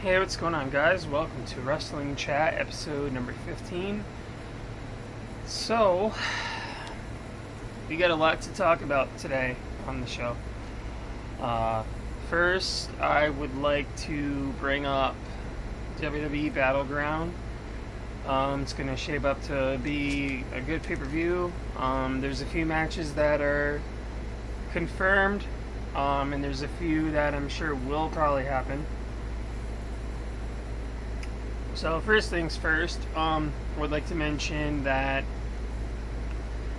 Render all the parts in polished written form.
Hey, what's going on, guys? Welcome to Wrestling Chat, episode number 15. So, we got a lot to talk about today on the show. First, I would like to bring up WWE Battleground. It's going to shape up to be a good pay-per-view. There's a few matches that are confirmed, and there's a few that I'm sure will probably happen. So first things first, I would like to mention that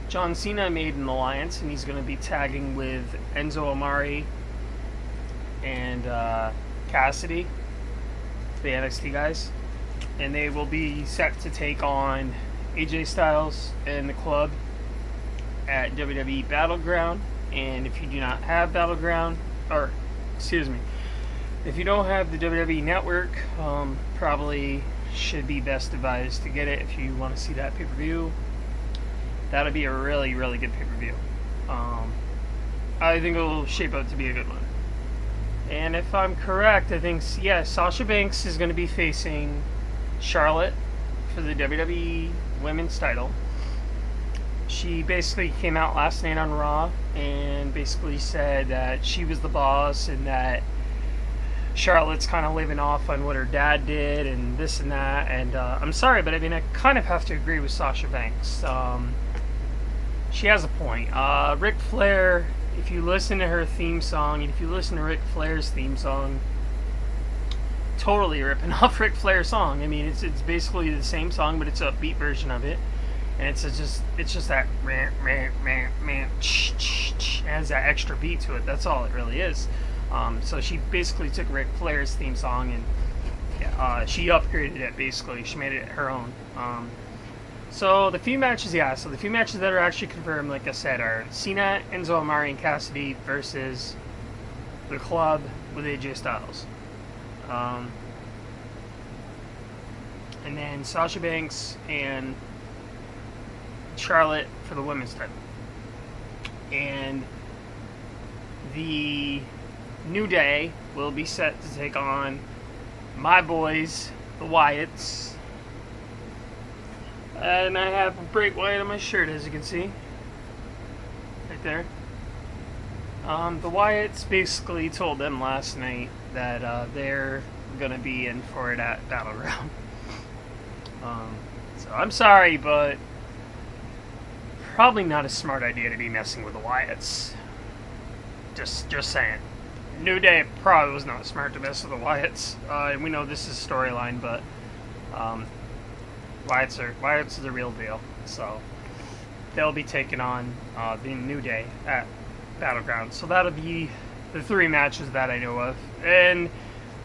John Cena made an alliance, and he's going to be tagging with Enzo Amore and Cassidy, the NXT guys, and they will be set to take on AJ Styles and the Club at WWE Battleground. And if you do not have if you don't have the WWE Network, probably should be best advised to get it if you want to see that pay-per-view. That'll be a really, really good pay-per-view. I think it will shape up to be a good one. And if I'm correct, I think, Sasha Banks is going to be facing Charlotte for the WWE Women's title. She basically came out last night on Raw and basically said that she was the boss and that Charlotte's kind of living off on what her dad did and this and that. And I'm sorry, but I mean, I kind of have to agree with Sasha Banks. She has a point. Ric Flair, if you listen to her theme song, and if you listen to Ric Flair's theme song, totally ripping off Ric Flair's song. I mean, it's basically the same song, but it's a upbeat version of it. And it's just that it has that extra beat to it. That's all it really is. So she basically took Ric Flair's theme song and she upgraded it. Basically, she made it her own. So the few matches that are actually confirmed, like I said, are Cena, Enzo Amore, and Cassidy versus the Club with AJ Styles. And then Sasha Banks and Charlotte for the women's title. And the New Day will be set to take on my boys, the Wyatts. And I have Bray Wyatt on my shirt, as you can see. Right there. The Wyatts basically told them last night that they're going to be in for it at Battleground. So I'm sorry, but probably not a smart idea to be messing with the Wyatts. Just saying. New Day probably was not smart to mess with the Wyatts. We know this is storyline, but Wyatts are the real deal. So they'll be taking on the New Day at Battleground. So that'll be the three matches that I know of. And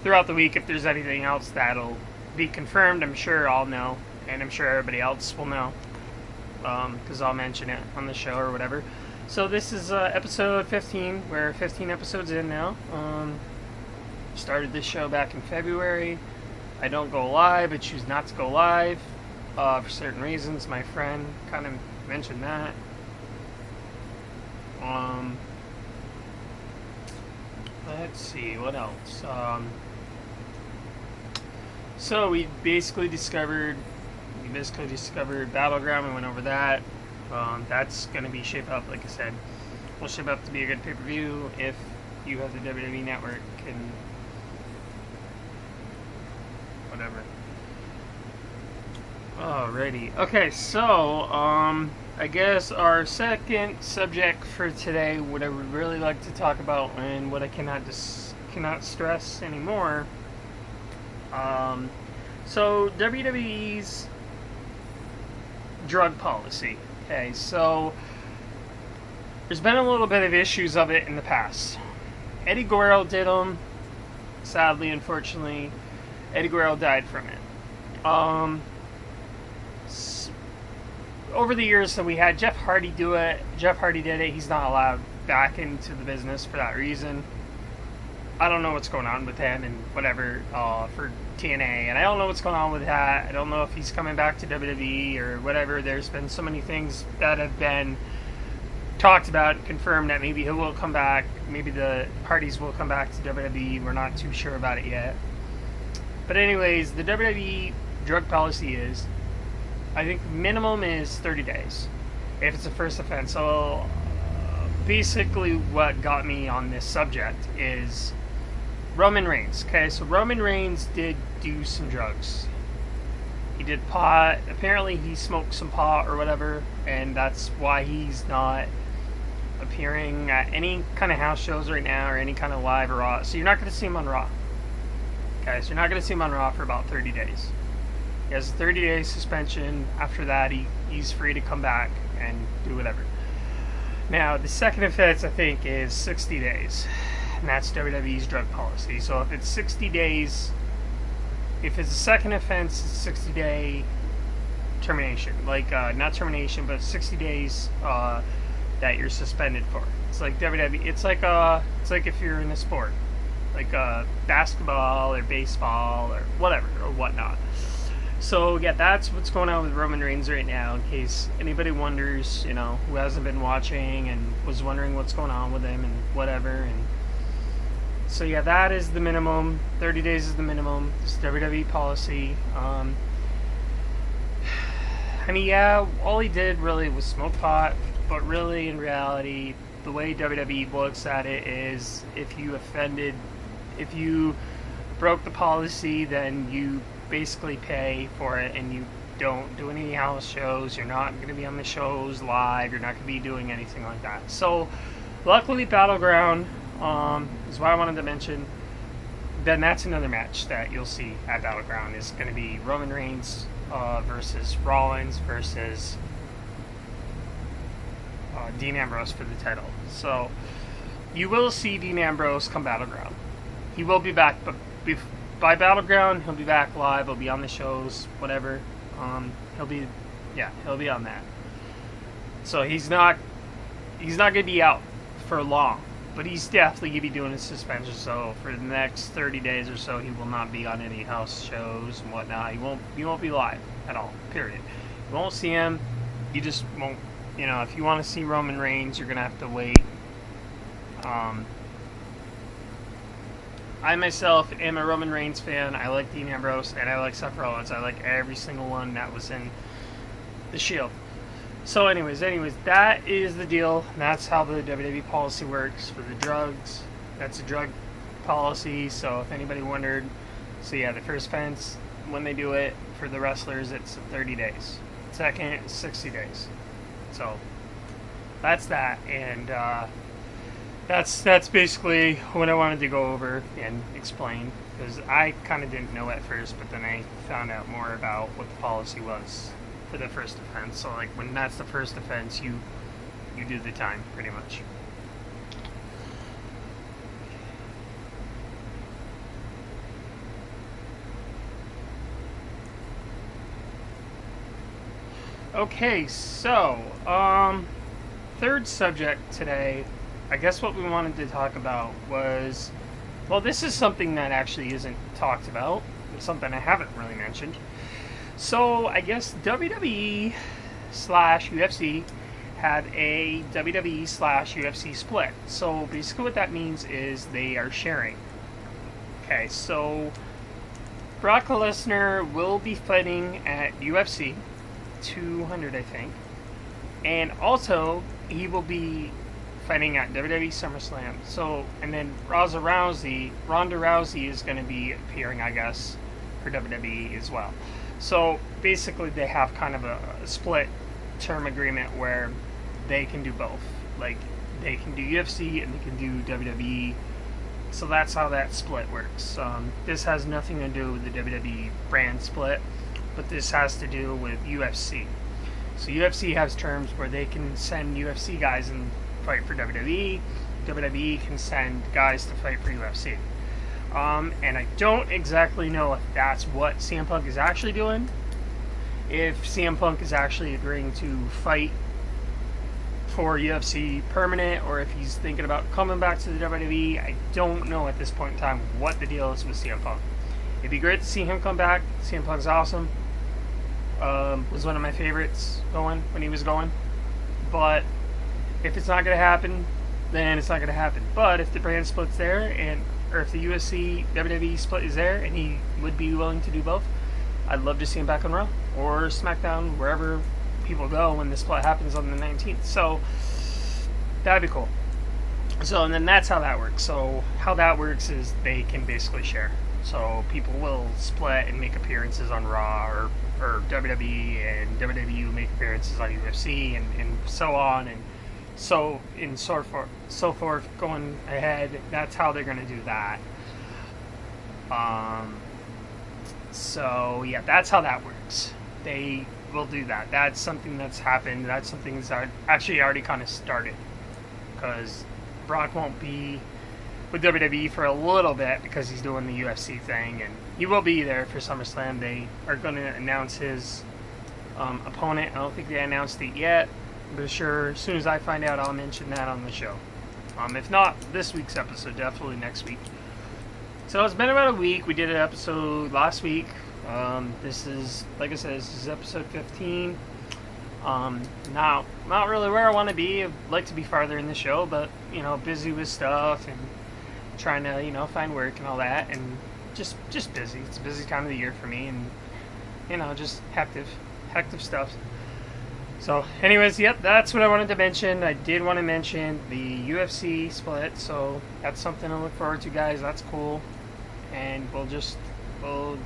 throughout the week, if there's anything else that'll be confirmed, I'm sure I'll know, and I'm sure everybody else will know, because I'll mention it on the show or whatever. So this is episode 15. We're 15 episodes in now. Started this show back in February. I don't go live. I choose not to go live for certain reasons. My friend kind of mentioned that. Let's see, what else? So we basically discovered Battleground. We went over that. That's going to be shape up, like I said. Will shape up to be a good pay-per-view if you have the WWE Network and whatever. Alrighty. Okay, so, I guess our second subject for today, what I would really like to talk about and what I cannot stress anymore. So WWE's drug policy. Okay, so there's been a little bit of issues of it in the past. Eddie Guerrero did them. Sadly, unfortunately, Eddie Guerrero died from it. Over the years, so we had Jeff Hardy do it. Jeff Hardy did it. He's not allowed back into the business for that reason. I don't know what's going on with him and whatever for TNA, and I don't know what's going on with that. I don't know if he's coming back to WWE or whatever. There's been so many things that have been talked about and confirmed that maybe he will come back. Maybe the parties will come back to WWE. We're not too sure about it yet. But anyways, the WWE drug policy is, I think minimum is 30 days if it's a first offense. So basically what got me on this subject is Roman Reigns. Okay, so Roman Reigns did do some drugs. He did pot. Apparently he smoked some pot or whatever, and that's why he's not appearing at any kind of house shows right now or any kind of live or Raw. So you're not going to see him on Raw. Okay, so you're not going to see him on Raw for about 30 days. He has a 30-day suspension. After that, he's free to come back and do whatever. Now, the second offense, I think, is 60 days. And that's WWE's drug policy. So if it's 60 days, if it's a second offense, it's 60-day termination. Like, not termination, but 60 days that you're suspended for. It's like WWE. It's like if you're in a sport. Like basketball or baseball or whatever or whatnot. So yeah, that's what's going on with Roman Reigns right now. In case anybody wonders, who hasn't been watching and was wondering what's going on with him and whatever. And so yeah, that is the minimum. 30 days is the minimum. It's WWE policy. I mean, yeah, all he did really was smoke pot, but really in reality, the way WWE looks at it is if you broke the policy, then you basically pay for it and you don't do any house shows. You're not going to be on the shows live. You're not going to be doing anything like that. So luckily Battleground is what I wanted to mention. Then that's another match that you'll see at Battleground is going to be Roman Reigns versus Rollins versus Dean Ambrose for the title. So you will see Dean Ambrose come Battleground. He will be back, but by Battleground, he'll be back live. He'll be on the shows, whatever. He'll be on that. So he's not going to be out for long, but he's definitely going to be doing a suspension. So for the next 30 days or so, he will not be on any house shows and whatnot. He won't be live at all. Period. You won't see him. You just won't. If you want to see Roman Reigns, you're going to have to wait. I myself am a Roman Reigns fan. I like Dean Ambrose and I like Seth Rollins. I like every single one that was in the Shield. So anyways, that is the deal. That's how the WWE policy works for the drugs. That's a drug policy. So if anybody wondered, so yeah, the first offense, when they do it, for the wrestlers, it's 30 days. Second, it's 60 days. So that's that. And that's basically what I wanted to go over and explain, because I kind of didn't know at first, but then I found out more about what the policy was for the first offense. So like when that's the first offense, you do the time pretty much. Okay, so third subject today. I guess what we wanted to talk about was, well, this is something that actually isn't talked about. It's something I haven't really mentioned. So I guess WWE/UFC had a WWE/UFC split. So basically what that means is they are sharing. Okay, so Brock Lesnar will be fighting at UFC 200, I think. And also, he will be fighting at WWE SummerSlam. So, and then Ronda Rousey is going to be appearing, I guess, for WWE as well. So, basically, they have kind of a split term agreement where they can do both. Like, they can do UFC and they can do WWE. So that's how that split works. This has nothing to do with the WWE brand split, but this has to do with UFC. So UFC has terms where they can send UFC guys and fight for WWE. WWE can send guys to fight for UFC. And I don't exactly know if that's what CM Punk is actually doing. If CM Punk is actually agreeing to fight for UFC permanent, or if he's thinking about coming back to the WWE. I don't know at this point in time what the deal is with CM Punk. It'd be great to see him come back. CM Punk's awesome. Was one of my favorites when he was going. But if it's not going to happen, then it's not going to happen. But if the brand split's there, or if the UFC WWE split is there and he would be willing to do both, I'd love to see him back on Raw or SmackDown, wherever people go when the split happens on the 19th. So that'd be cool. So, and then that's how that works. So how that works is they can basically share. So people will split and make appearances on Raw or WWE, and WWE will make appearances on UFC, and so on, and so forth going ahead. That's how they're going to do that. So yeah, that's how that works. They will do that. That's something that's happened. That's something that's actually already kind of started, because Brock won't be with WWE for a little bit because he's doing the UFC thing, and he will be there for SummerSlam. They are going to announce his opponent. I don't think they announced it yet, but sure, as soon as I find out, I'll mention that on the show. If not this week's episode, definitely next week. So it's been about a week. We did an episode last week. This is, like I said, this is episode 15. Not really where I want to be. I'd like to be farther in the show, but, busy with stuff and trying to, find work and all that, and just busy. It's a busy time of the year for me, and, just hectic stuff. So, anyways, yep, that's what I wanted to mention. I did want to mention the UFC split, so that's something to look forward to, guys. That's cool. And we'll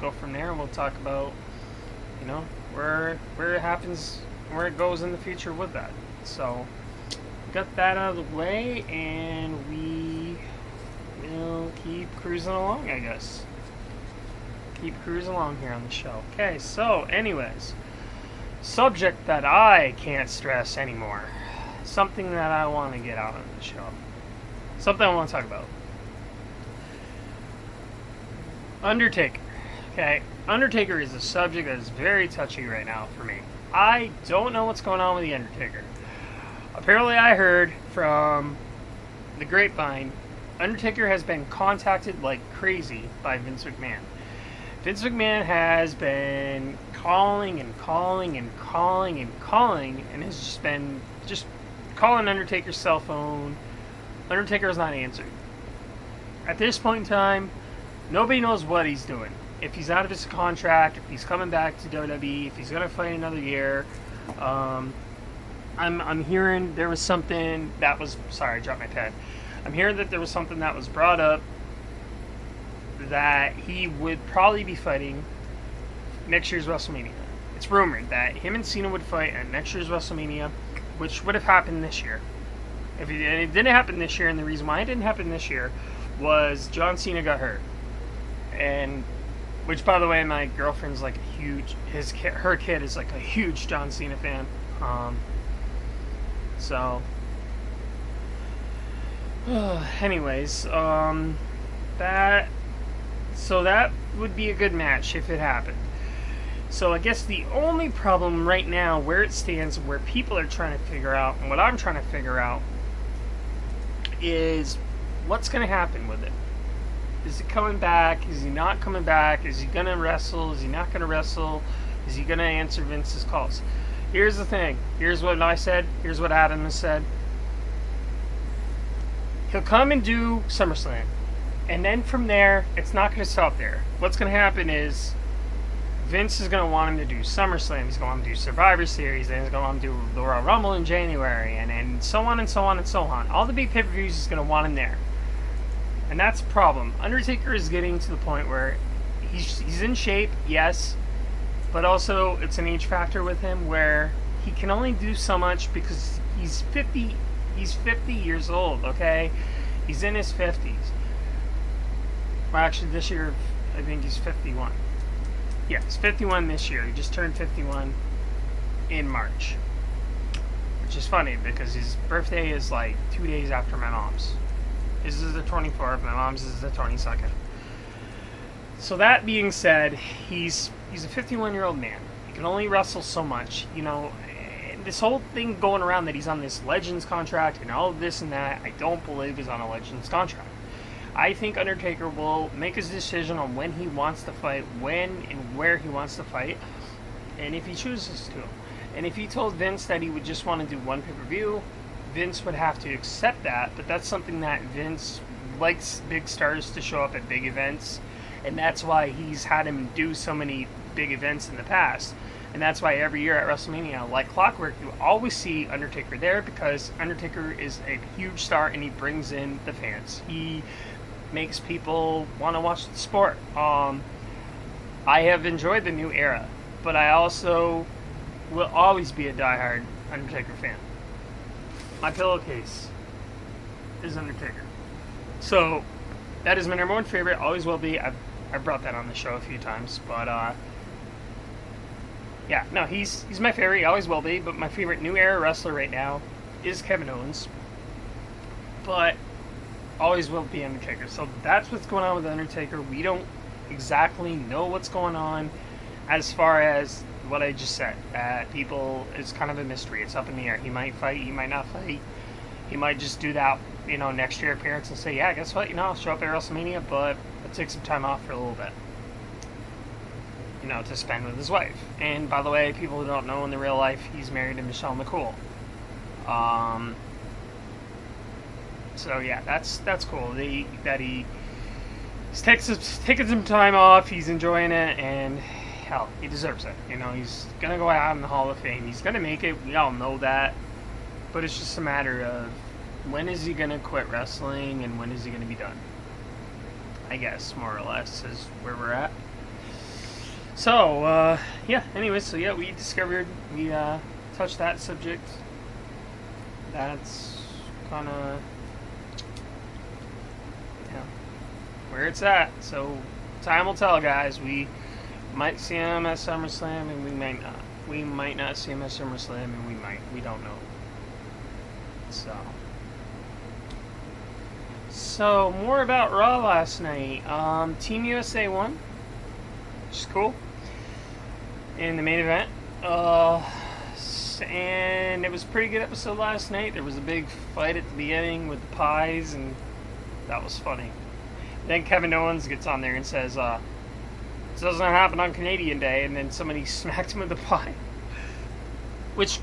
go from there, and we'll talk about, where it happens, where it goes in the future with that. So, got that out of the way, and we will keep cruising along, I guess. Keep cruising along here on the show. Okay, so, anyways, subject that I can't stress anymore. Something that I want to get out on the show. Something I want to talk about. Undertaker. Okay, Undertaker is a subject that is very touchy right now for me. I don't know what's going on with the Undertaker. Apparently I heard from the grapevine, Undertaker has been contacted like crazy by Vince McMahon. Vince McMahon has been calling and has just been calling Undertaker's cell phone. Undertaker has not answered. At this point in time, nobody knows what he's doing. If he's out of his contract, if he's coming back to WWE, if he's going to fight another year. I'm hearing there was something that was... Sorry, I dropped my pen. I'm hearing that there was something that was brought up that he would probably be fighting next year's WrestleMania. It's rumored that him and Cena would fight at next year's WrestleMania, which would have happened this year. And it didn't happen this year, and the reason why it didn't happen this year was John Cena got hurt. And, which, by the way, my girlfriend's like a huge, her kid is like a huge John Cena fan. Anyways, that would be a good match if it happened. So I guess the only problem right now, where it stands, where people are trying to figure out, and what I'm trying to figure out, is what's going to happen with it. Is it coming back? Is he not coming back? Is he going to wrestle? Is he not going to wrestle? Is he going to answer Vince's calls? Here's the thing. Here's what I said. Here's what Adam has said. He'll come and do SummerSlam. And then from there, it's not going to stop there. What's going to happen is Vince is going to want him to do SummerSlam. He's going to want him to do Survivor Series. Then he's going to want him to do the Royal Rumble in January. And so on and so on and so on. All the big pay-per-views he's going to want him there. And that's a problem. Undertaker is getting to the point where he's in shape, yes. But also, it's an age factor with him where he can only do so much because he's 50 years old, okay? He's in his 50s. Well, actually, this year, I think he's 51. Yeah, he's 51 this year. He just turned 51 in March. Which is funny, because his birthday is like 2 days after my mom's. His is the 24th, my mom's is the 22nd. So that being said, he's a 51-year-old man. He can only wrestle so much. This whole thing going around that he's on this Legends contract and all of this and that, I don't believe he's on a Legends contract. I think Undertaker will make his decision on when he wants to fight, when and where he wants to fight, and if he chooses to. And if he told Vince that he would just want to do one pay-per-view, Vince would have to accept that, but that's something that Vince likes big stars to show up at big events, and that's why he's had him do so many big events in the past. And that's why every year at WrestleMania, like clockwork, you always see Undertaker there, because Undertaker is a huge star and he brings in the fans. He makes people want to watch the sport. I have enjoyed the new era, but I also will always be a diehard Undertaker fan. My pillowcase is Undertaker. So, that is my number one favorite, always will be. I've brought that on the show a few times, but yeah, no, he's my favorite, he always will be, but my favorite new era wrestler right now is Kevin Owens. But always will be Undertaker. So that's what's going on with Undertaker. We don't exactly know what's going on as far as what I just said. People, it's kind of a mystery. It's up in the air. He might fight, he might not fight. He might just do that, next year appearance and say, yeah, guess what, I'll show up at WrestleMania, but I'll take some time off for a little bit. To spend with his wife. And by the way, people who don't know, in the real life, he's married to Michelle McCool. So yeah, that's cool. That he's taking some time off. He's enjoying it, and hell, he deserves it. He's gonna go out in the Hall of Fame. He's gonna make it. We all know that. But it's just a matter of when is he gonna quit wrestling and when is he gonna be done. I guess more or less is where we're at. So, yeah, anyway, we touched that subject. That's kind of, where it's at. So, time will tell, guys. We might see him at SummerSlam, and we might not. We might not see him at SummerSlam, and we might. We don't know. So, more about Raw last night. Team USA won, which is cool. In the main event, and it was a pretty good episode last night. There was a big fight at the beginning with the pies, and that was funny. Then Kevin Owens gets on there and says, "This doesn't happen on Canadian Day," and then somebody smacked him with the pie. Which,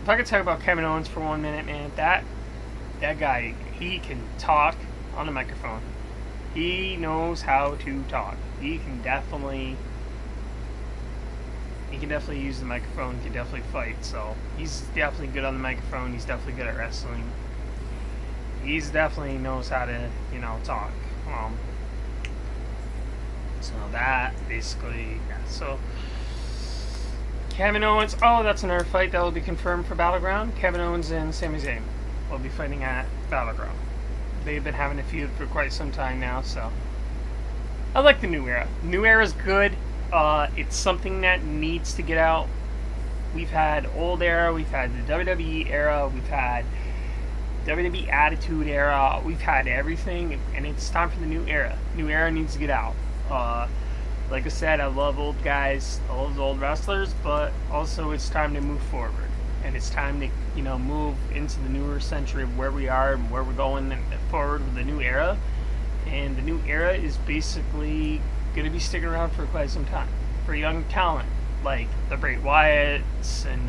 if I could talk about Kevin Owens for 1 minute, man, that guy, he can talk on a microphone. He knows how to talk. He can definitely use the microphone. He can definitely fight. So he's definitely good on the microphone. He's definitely good at wrestling. He's definitely knows how to, talk. So that basically, yeah. So Kevin Owens. Oh, that's another fight that will be confirmed for Battleground. Kevin Owens and Sami Zayn will be fighting at Battleground. They've been having a feud for quite some time now. So I like the new era. New era is good. It's something that needs to get out. We've had old era, we've had the WWE era, we've had WWE Attitude Era, we've had everything, and it's time for the new era. New era needs to get out. Like I said, I love old guys, I love the old wrestlers, but also it's time to move forward. And it's time to, move into the newer century of where we are and where we're going forward with the new era. And the new era is basically going to be sticking around for quite some time for young talent like the Bray Wyatts and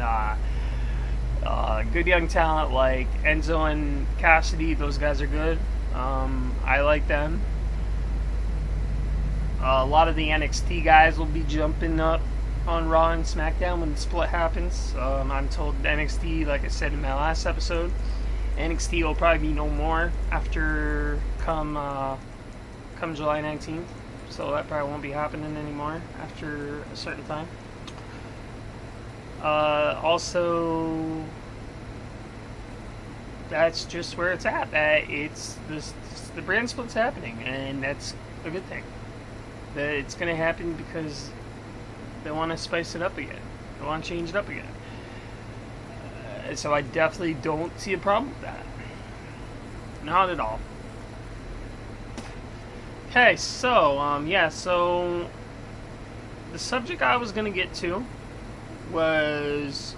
good young talent like Enzo and Cassidy. Those guys are good. I like them. A lot of the NXT guys will be jumping up on Raw and SmackDown when the split happens. I'm told NXT, like I said in my last episode, NXT will probably be no more after come July 19th. So that probably won't be happening anymore after a certain time. Also, that's just where it's at. It's the brand split's happening, and that's a good thing. That it's going to happen because they want to spice it up again. They want to change it up again. So I definitely don't see a problem with that. Not at all. Okay, so, so the subject I was going to get to was,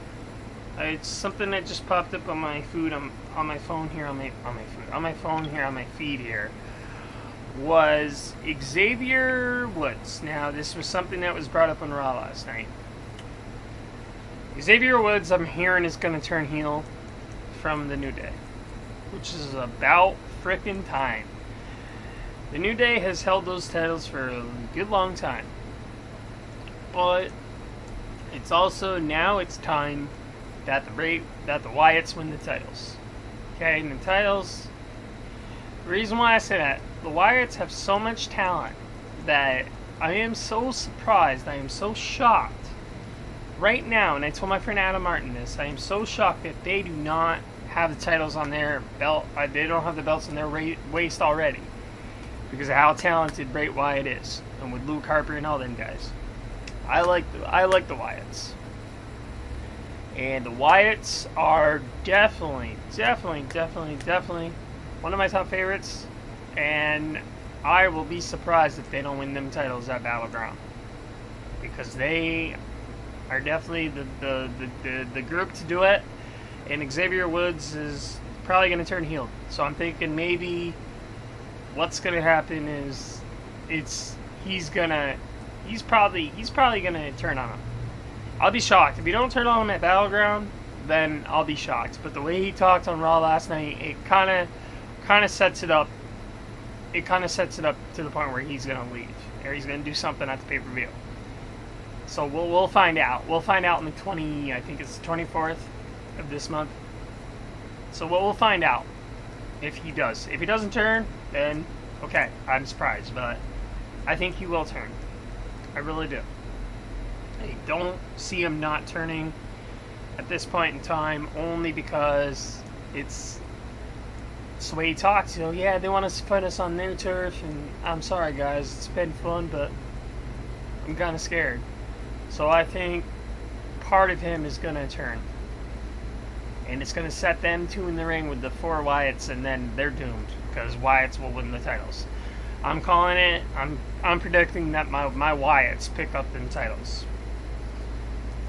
it's something that just popped up on my feed here, was Xavier Woods. Now, this was something that was brought up on Raw last night. Xavier Woods, I'm hearing, is going to turn heel from the New Day, which is about frickin' time. The New Day has held those titles for a good long time. But it's also now it's time that the Wyatts win the titles. Okay, and the titles. The reason why I say that, the Wyatts have so much talent that I am so surprised, I am so shocked right now, and I told my friend Adam Martin this, I am so shocked that they do not have the titles on their belt. They don't have the belts on their waist already because of how talented Bray Wyatt is, and with Luke Harper and all them guys. I like the Wyatts. And the Wyatts are definitely one of my top favorites. And I will be surprised if they don't win them titles at Battleground. Because they are definitely the group to do it. And Xavier Woods is probably going to turn heel. So I'm thinking maybe what's going to happen is he's probably going to turn on him. I'll be shocked. If you don't turn on him at Battleground, then I'll be shocked. But the way he talked on Raw last night, it kind of sets it up. It kind of sets it up to the point where he's going to leave. Or he's going to do something at the pay-per-view. So we'll find out. We'll find out on the I think it's the 24th of this month. So we'll find out if he does. If he doesn't turn, then okay, I'm surprised. But I think he will turn. I really do. I don't see him not turning at this point in time, only because it's the way he talks. You know, yeah, they want to put us on their turf, and I'm sorry, guys, it's been fun, but I'm kind of scared. So I think part of him is going to turn. And it's going to set them two in the ring with the four Wyatts, and then they're doomed, because Wyatts will win the titles. I'm calling it. I'm predicting that my Wyatts pick up the titles.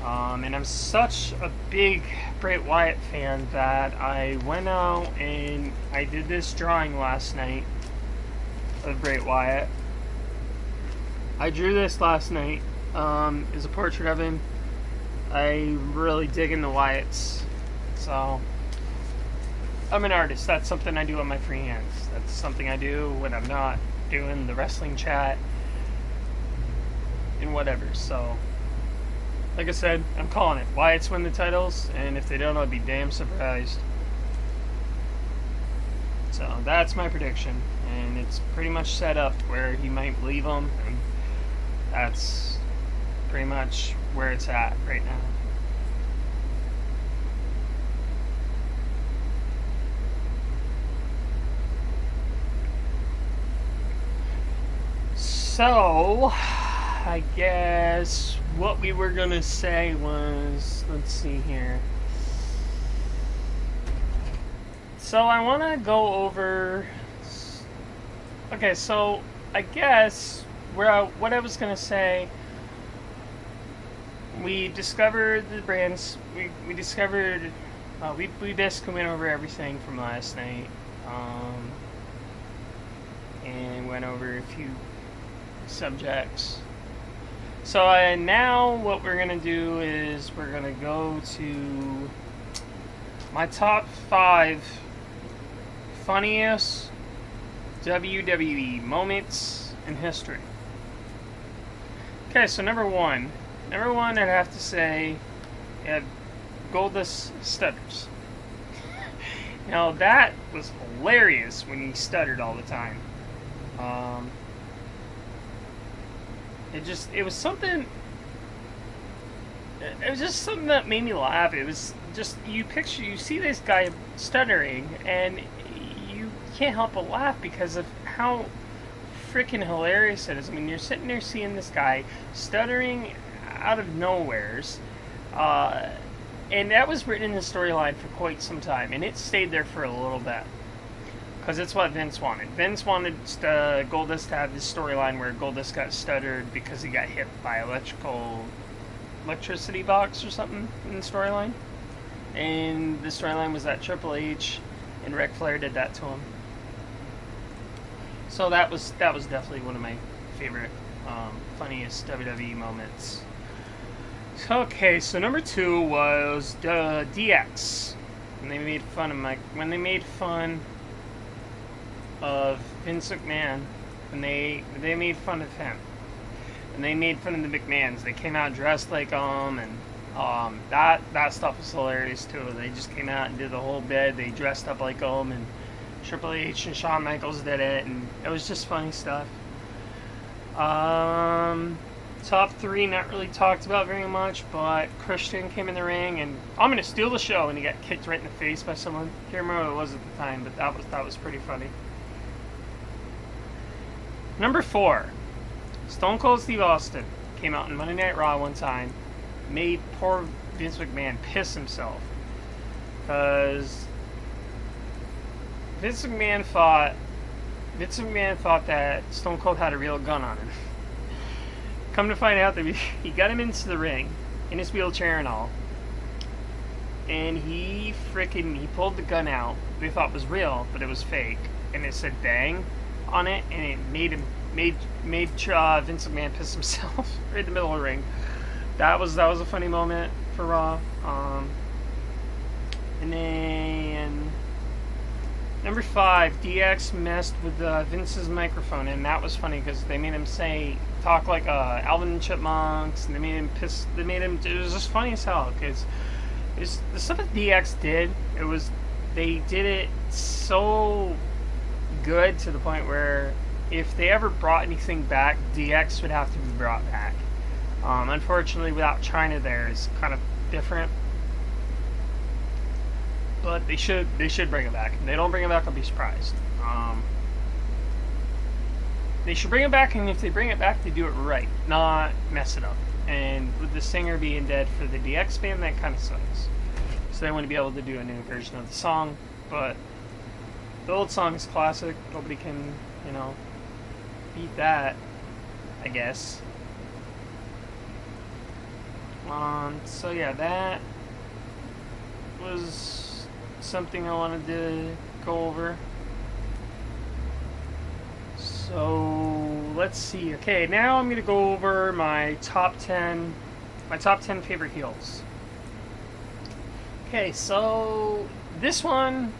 And I'm such a big Bray Wyatt fan that I went out and I did this drawing last night of Bray Wyatt. I drew this last night. Is a portrait of him. I really dig in the Wyatts. So I'm an artist. That's something I do on my free hands. That's something I do when I'm not doing the wrestling chat and whatever. So like I said, I'm calling it. Wyatts win the titles, and if they don't, I'd be damn surprised. So that's my prediction, and it's pretty much set up where he might leave them, and that's pretty much where it's at right now. So I guess what we were going to say was, let's see here. So I want to go over, okay, so I guess what I was going to say, we discovered the brands, we discovered, we basically went over everything from last night, and went over a few subjects. So now what we're going to do is we're going to go to my top 5 funniest WWE moments in history. Okay, so number one I'd have to say, Goldust stutters. Now that was hilarious when he stuttered all the time. It was just something that made me laugh. It was just, you see this guy stuttering, and you can't help but laugh because of how freaking hilarious it is. I mean, you're sitting there seeing this guy stuttering out of nowheres, and that was written in the storyline for quite some time, and it stayed there for a little bit. Because it's what Vince wanted. Vince wanted Goldust to have this storyline where Goldust got stuttered because he got hit by electricity box or something in the storyline. And the storyline was that Triple H and Ric Flair did that to him. So that was definitely one of my favorite, funniest WWE moments. Okay, so number 2 was DX. when they made fun of Vince McMahon, when they made fun of him, and they made fun of the McMahons. They came out dressed like them, and that stuff was hilarious too. They just came out and did the whole bit. They dressed up like them, and Triple H and Shawn Michaels did it, and it was just funny stuff. Top 3 not really talked about very much, but Christian came in the ring, and I'm gonna steal the show, and he got kicked right in the face by someone. Can't remember what it was at the time, but that was pretty funny. Number 4, Stone Cold Steve Austin came out in Monday Night Raw one time, made poor Vince McMahon piss himself, because Vince McMahon thought that Stone Cold had a real gun on him. Come to find out that he got him into the ring in his wheelchair and all, and he pulled the gun out. They thought it was real, but it was fake, and it said "bang" on it, and it made Vince McMahon piss himself right in the middle of the ring. That was a funny moment for Raw. And then number 5, DX messed with Vince's microphone, and that was funny because they made him talk like Alvin and Chipmunks, and they made him piss. It was just funny as hell because the stuff that DX did. They did it so good to the point where if they ever brought anything back, DX would have to be brought back. Unfortunately, without China there, it's kind of different. But they should bring it back. If they don't bring it back, I'll be surprised. They should bring it back, and if they bring it back, they do it right, not mess it up. And with the singer being dead for the DX band, that kind of sucks. So they want to be able to do a new version of the song, but the old song is classic. Nobody can, beat that, I guess. So yeah, that was something I wanted to go over. So let's see. Okay, now I'm gonna go over my top 10 favorite heels. Okay, so this one,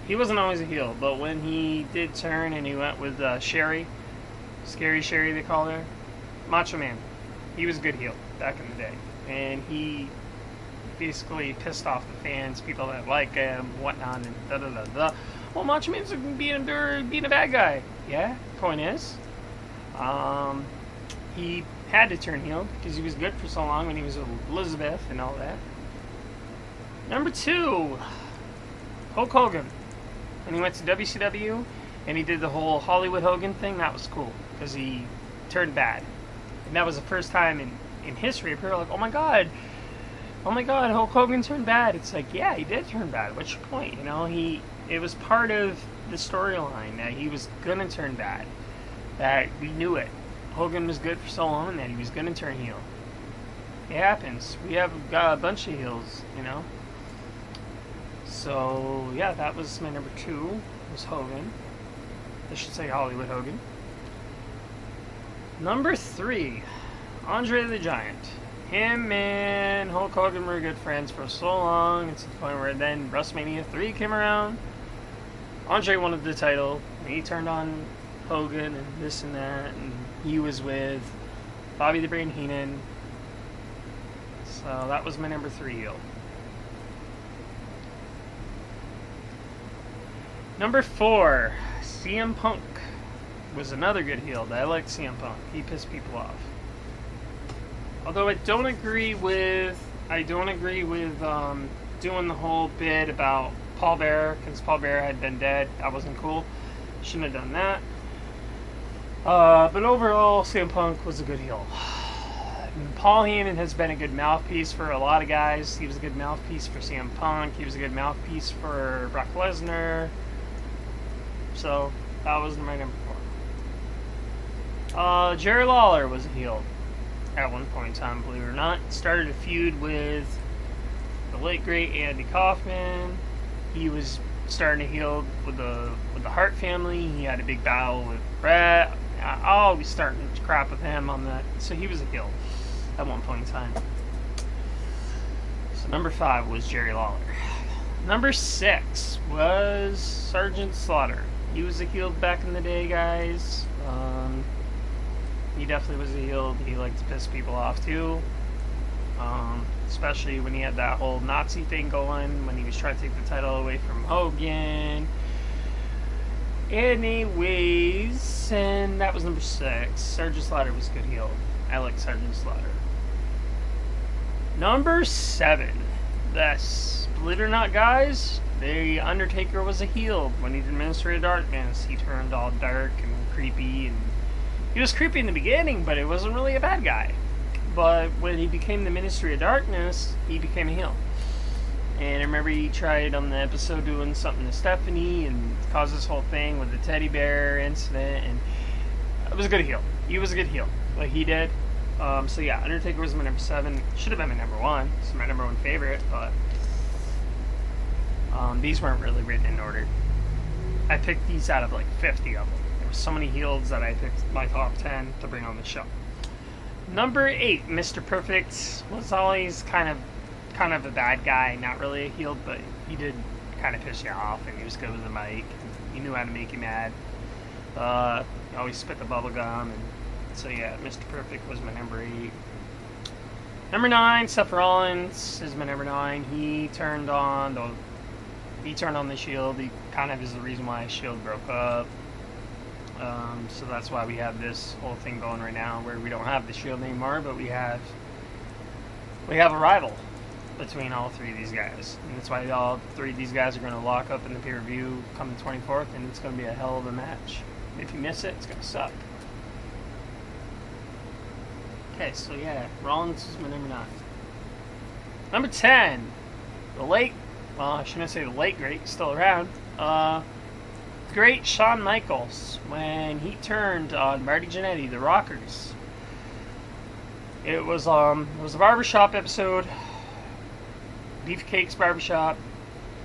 he wasn't always a heel, but when he did turn and he went with Sherry, Scary Sherry they call her, Macho Man, he was a good heel back in the day, and he basically pissed off the fans, people that like him, whatnot, and da da da da. Well, Macho Man's being a bad guy. Yeah, point is, he had to turn heel because he was good for so long when he was with Elizabeth and all that. Number 2, Hulk Hogan. When he went to WCW and he did the whole Hollywood Hogan thing, that was cool because he turned bad. And that was the first time in history people were like, oh my god, Hulk Hogan turned bad. It's like, yeah, he did turn bad. What's your point? It was part of the storyline that he was gonna turn bad. That we knew it. Hogan was good for so long that he was gonna turn heel. It happens. We have got a bunch of heels, So yeah, that was my number 2. Was Hogan. I should say Hollywood Hogan. Number 3, Andre the Giant. Him and Hulk Hogan were good friends for so long, to the point where then WrestleMania 3 came around. Andre wanted the title, and he turned on Hogan and this and that, and he was with Bobby the Brain Heenan. So that was my number 3 heel. Number 4, CM Punk was another good heel. I liked CM Punk. He pissed people off. Although I don't agree with doing the whole bit about Paul Bearer, because Paul Bearer had been dead. That wasn't cool. Shouldn't have done that. But overall, CM Punk was a good heel. Paul Heyman has been a good mouthpiece for a lot of guys. He was a good mouthpiece for CM Punk. He was a good mouthpiece for Brock Lesnar. So that was my number 4. Jerry Lawler was a heel at one point in time, believe it or not. Started a feud with the late great Andy Kaufman. He was starting to heel with the Hart family. He had a big battle with Bret. I'll be starting to crap with him on that. So he was a heel at one point in time. So number 5 was Jerry Lawler. Number 6 was Sergeant Slaughter. He was a heel back in the day, guys. He definitely was a heel. He liked to piss people off too. Especially when he had that whole Nazi thing going, when he was trying to take the title away from Hogan. Anyways, and that was number 6. Sergeant Slaughter was a good heel. I like Sergeant Slaughter. Number 7. Yes, believe it or not, guys, the Undertaker was a heel. When he did Ministry of Darkness, he turned all dark and creepy, and he was creepy in the beginning, but it wasn't really a bad guy. But when he became the Ministry of Darkness, he became a heel. And I remember he tried on the episode doing something to Stephanie and caused this whole thing with the teddy bear incident, and it was a good heel. He was a good heel, like he did. So yeah, Undertaker was my number 7. Should have been my number 1. It's my number 1 favorite, but these weren't really written in order. I picked these out of like 50 of them. There were so many heels that I picked my top 10 to bring on the show. Number 8, Mr. Perfect was always kind of a bad guy, not really a heel, but he did kind of piss you off, and he was good with the mic. He knew how to make you mad. He always spit the bubble gum, and so yeah, Mr. Perfect was my number 8. Number 9, Seth Rollins is my number 9. He turned on the Shield. He kind of is the reason why Shield broke up. So that's why we have this whole thing going right now, where we don't have the Shield anymore, but we have a rival between all 3 of these guys, and that's why all 3 of these guys are going to lock up in the pay-per-view come the 24th, and it's going to be a hell of a match. If you miss it, it's going to suck. Okay, so yeah, Rollins is my number 9. Number 10, I shouldn't say the late great, still around, great Shawn Michaels, when he turned on Marty Jannetty, the Rockers. It was a barbershop episode, Beefcake's barbershop.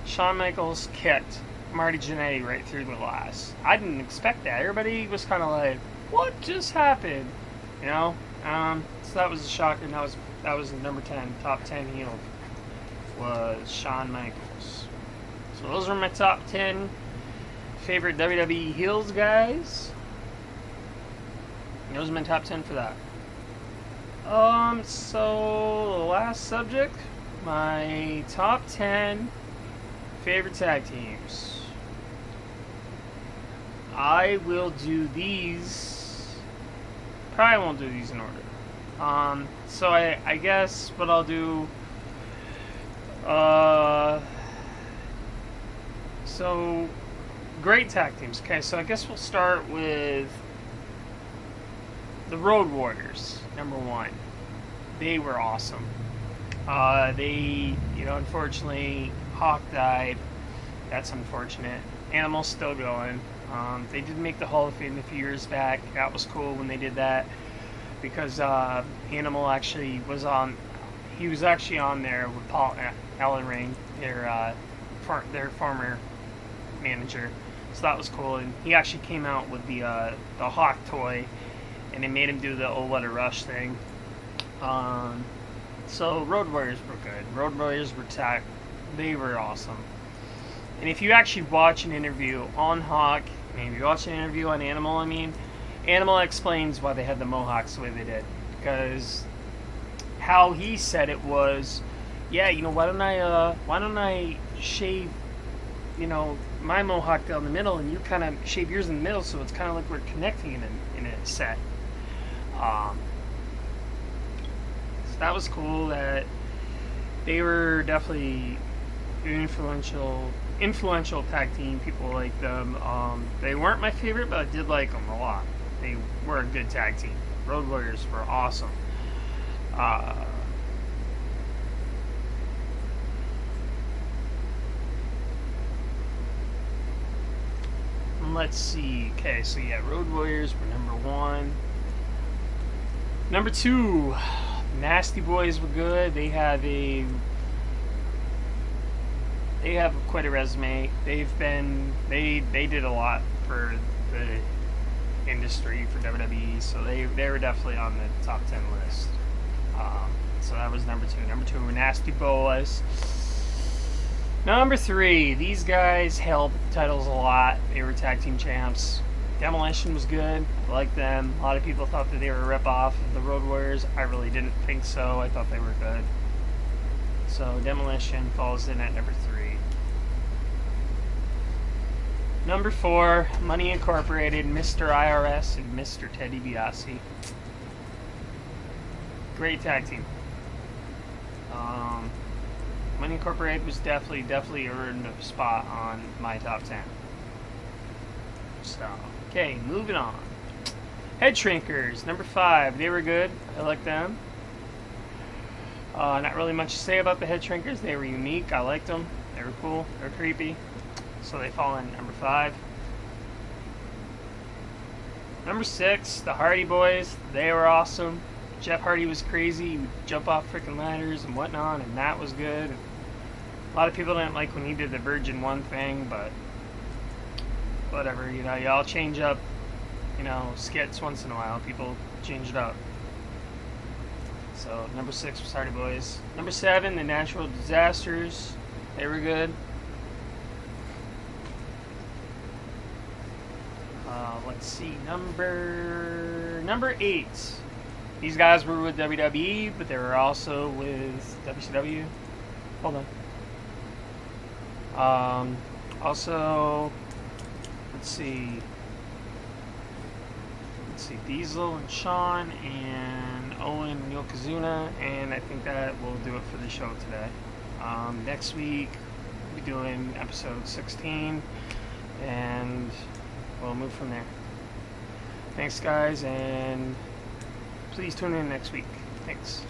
Shawn Michaels kicked Marty Jannetty right through the glass. I didn't expect that. Everybody was kind of like, what just happened? You know? So that was a shocker, and that was number 10, top 10 heel, was Shawn Michaels. So those are my top 10 favorite WWE heels, guys. And those are my top 10 for that. So the last subject, my top 10 favorite tag teams. I will do these. Probably won't do these in order. So I guess what I'll do. So great tag teams. Okay, so I guess we'll start with the Road Warriors. Number 1. They were awesome. Unfortunately, Hawk died. That's unfortunate. Animal's still going. They did make the Hall of Fame a few years back. That was cool when they did that, because Animal actually was on. He was actually on there with Paul Ellering, their former manager. So that was cool, and he actually came out with the Hawk toy, and they made him do the "Oh What a Rush" thing. So Road Warriors were good. Road Warriors were they were awesome. And if you actually watch an interview on Hawk, and if you watch an interview on Animal, Animal explains why they had the mohawks the way they did. Because how he said it was, yeah, why don't I shave, my mohawk down the middle, and you kind of shave yours in the middle, so it's kind of like we're connecting in a set. So that was cool. That they were definitely influential tag team. People liked them. They weren't my favorite, but I did like them a lot. They were a good tag team. Road Warriors were awesome. Let's see. Okay, so yeah, Road Warriors were number 1. Number 2, Nasty Boys were good. They have quite a resume. They did a lot for the industry, for WWE, so they were definitely on the top 10 list. So that was number 2. Number 2 were Nasty Boys. Number 3, these guys held titles a lot. They were tag team champs. Demolition was good. I liked them. A lot of people thought that they were a rip-off of the Road Warriors. I really didn't think so. I thought they were good. So Demolition falls in at number 3. Number 4, Money Incorporated, Mr. IRS, and Mr. Teddy DiBiase. Great tag team. Money Incorporated was definitely earned a spot on my top 10. So, okay, moving on. Head Shrinkers, number 5. They were good. I like them. Not really much to say about the Head Shrinkers. They were unique. I liked them. They were cool. They were creepy. So they fall in number 5. Number 6, the Hardy Boys. They were awesome. Jeff Hardy was crazy. He would jump off freaking ladders and whatnot, and that was good. A lot of people didn't like when he did the Virgin 1 thing, but whatever, y'all change up, skits once in a while. People change it up. So, number 6 was Hardy Boys. Number 7, the Natural Disasters. They were good. Let's see, number 8. These guys were with WWE, but they were also with WCW. Hold on. Also, let's see, Diesel and Shawn and Owen and Yokozuna, and I think that will do it for the show today. Next week, we'll be doing episode 16, and we'll move from there. Thanks, guys, and please tune in next week. Thanks.